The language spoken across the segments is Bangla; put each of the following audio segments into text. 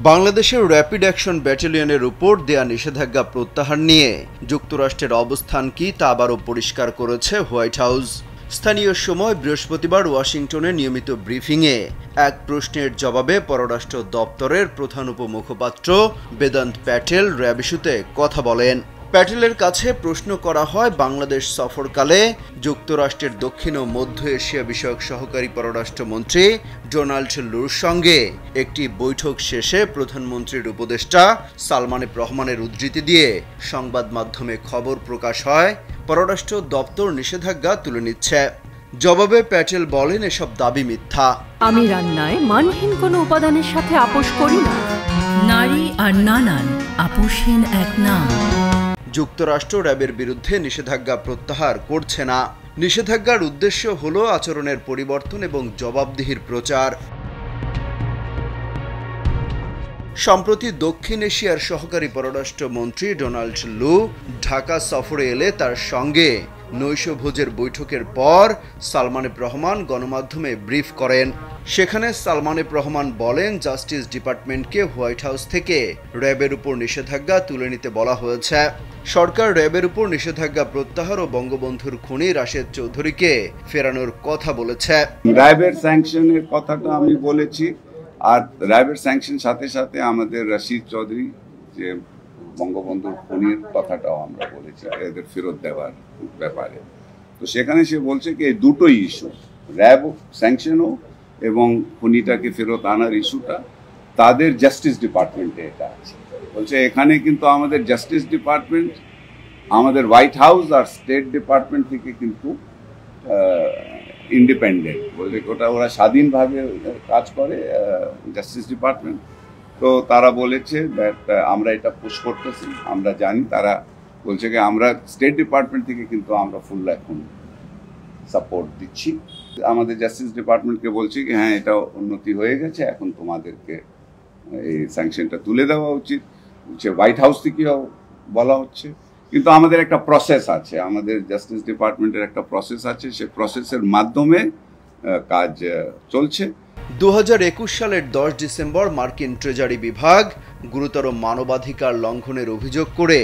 বাংলাদেশের র্যাপিড অ্যাকশন ব্যাটালিয়নের উপর দেয়া নিষেধাজ্ঞা প্রত্যাহার নিয়ে যুক্তরাষ্ট্রের অবস্থান কি তা আবারও পরিষ্কার করেছে হোয়াইট হাউস। স্থানীয় সময় বৃহস্পতিবার ওয়াশিংটনে নিয়মিত ব্রিফিংয়ে এক প্রশ্নের জবাবে পররাষ্ট্র দপ্তরের প্রধান উপমুখপাত্র বেদান্ত প্যাটেল র্যাব ইস্যুতে কথা বলেন। প্যাটেলের কাছে প্রশ্ন করা হয় বাংলাদেশ সফরকালে যুক্তরাষ্ট্রের দক্ষিণ ও মধ্য এশিয়া বিষয়ক সহকারী পররাষ্ট্রমন্ত্রী ডোনাল্ড লুর সঙ্গে একটি বৈঠক শেষে প্রধানমন্ত্রীর উপদেষ্টা সালমান এফ রহমানের উদ্ধৃতি দিয়ে সংবাদ মাধ্যমে খবর প্রকাশ হয় পররাষ্ট্র দপ্তর নিষেধাজ্ঞা তুলে নিচ্ছে। জবাবে প্যাটেল বলেন এসব দাবি মিথ্যা। আমি রান্নায় মানহীন কোনো উপাদানের সাথে আপোষ করি না। নারী আর নানান আপোষহীন এক নাম। যুক্তরাষ্ট্র র্যাবের বিরুদ্ধে নিষেধাজ্ঞা প্রত্যাহার করছে না। নিষেধাজ্ঞার উদ্দেশ্য হল আচরণের পরিবর্তন এবং জবাবদিহির প্রচার। সম্প্রতি দক্ষিণ এশিয়ার সহকারী পররাষ্ট্রমন্ত্রী ডোনাল্ড লু ঢাকা সফরে এলে তার সঙ্গে নৈশভোজের বৈঠকের পর সালমান এফ রহমান গণমাধ্যমে ব্রিফ করেন। সেখানে সালমান এফ রহমান বলেন জাস্টিস ডিপার্টমেন্টকে হোয়াইট হাউস থেকে র্যাবের উপর নিষেধাজ্ঞা তুলে নিতে বলা হয়েছে। সরকার র্যাবের উপর নিষেধাজ্ঞা প্রত্যাহার ও বঙ্গবন্ধুর খুনি রাশেদ চৌধুরীকে ফেরানোর কথা বলেছে। র্যাবের স্যাংশনের কথাটা আমি বলেছি, আর র্যাবের স্যাংশন সাথে সাথে আমাদের রাশিদ চৌধুরী যে বঙ্গবন্ধুর খুনির কথাটাও আমরা বলেছি এদের ফেরত দেওয়ার ব্যাপারে। তো সেখানে সে বলছে কি এই দুটোই ইস্যু, র্যাব স্যাংশনও এবং খুনিটাকে ফেরত আনার ইস্যুটা তাদের জাস্টিস ডিপার্টমেন্টে এটা আছে। বলছে এখানে কিন্তু আমাদের জাস্টিস ডিপার্টমেন্ট আমাদের হোয়াইট হাউস আর স্টেট ডিপার্টমেন্ট থেকে কিন্তু ইন্ডিপেন্ডেন্ট, বলছে ওরা স্বাধীনভাবে কাজ করে জাস্টিস ডিপার্টমেন্ট। তো তারা বলেছে দ্যাট আমরা এটা পুশ করতেছি, আমরা জানি। তারা বলছে কি আমরা স্টেট ডিপার্টমেন্ট থেকে কিন্তু আমরা ফুল এখন সাপোর্ট দিচ্ছি। আমাদের জাস্টিস ডিপার্টমেন্টকে বলছি কি হ্যাঁ এটা উন্নতি হয়ে গেছে, এখন তোমাদেরকে এই স্যাংশনটা তুলে দেওয়া উচিত। বলছে হোয়াইট হাউস থেকেও বলা হচ্ছে, কিন্তু আমাদের একটা প্রসেস আছে, আমাদের জাস্টিস ডিপার্টমেন্টের একটা প্রসেস আছে, সে প্রসেসের মাধ্যমে কাজ চলছে। 2021 সালের 10 ডিসেম্বর মার্কিন ট্রেজারি বিভাগ গুরুতর মানবাধিকার লঙ্ঘনের অভিযোগ করে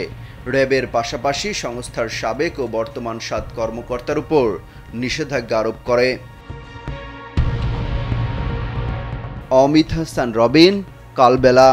র্যাবের পাশাপাশি সংস্থার সাবেক ও বর্তমান 7 কর্মকর্তার উপর নিষেধাজ্ঞা আরোপ করে। অমিত হাসান রবিন, কালবেলা।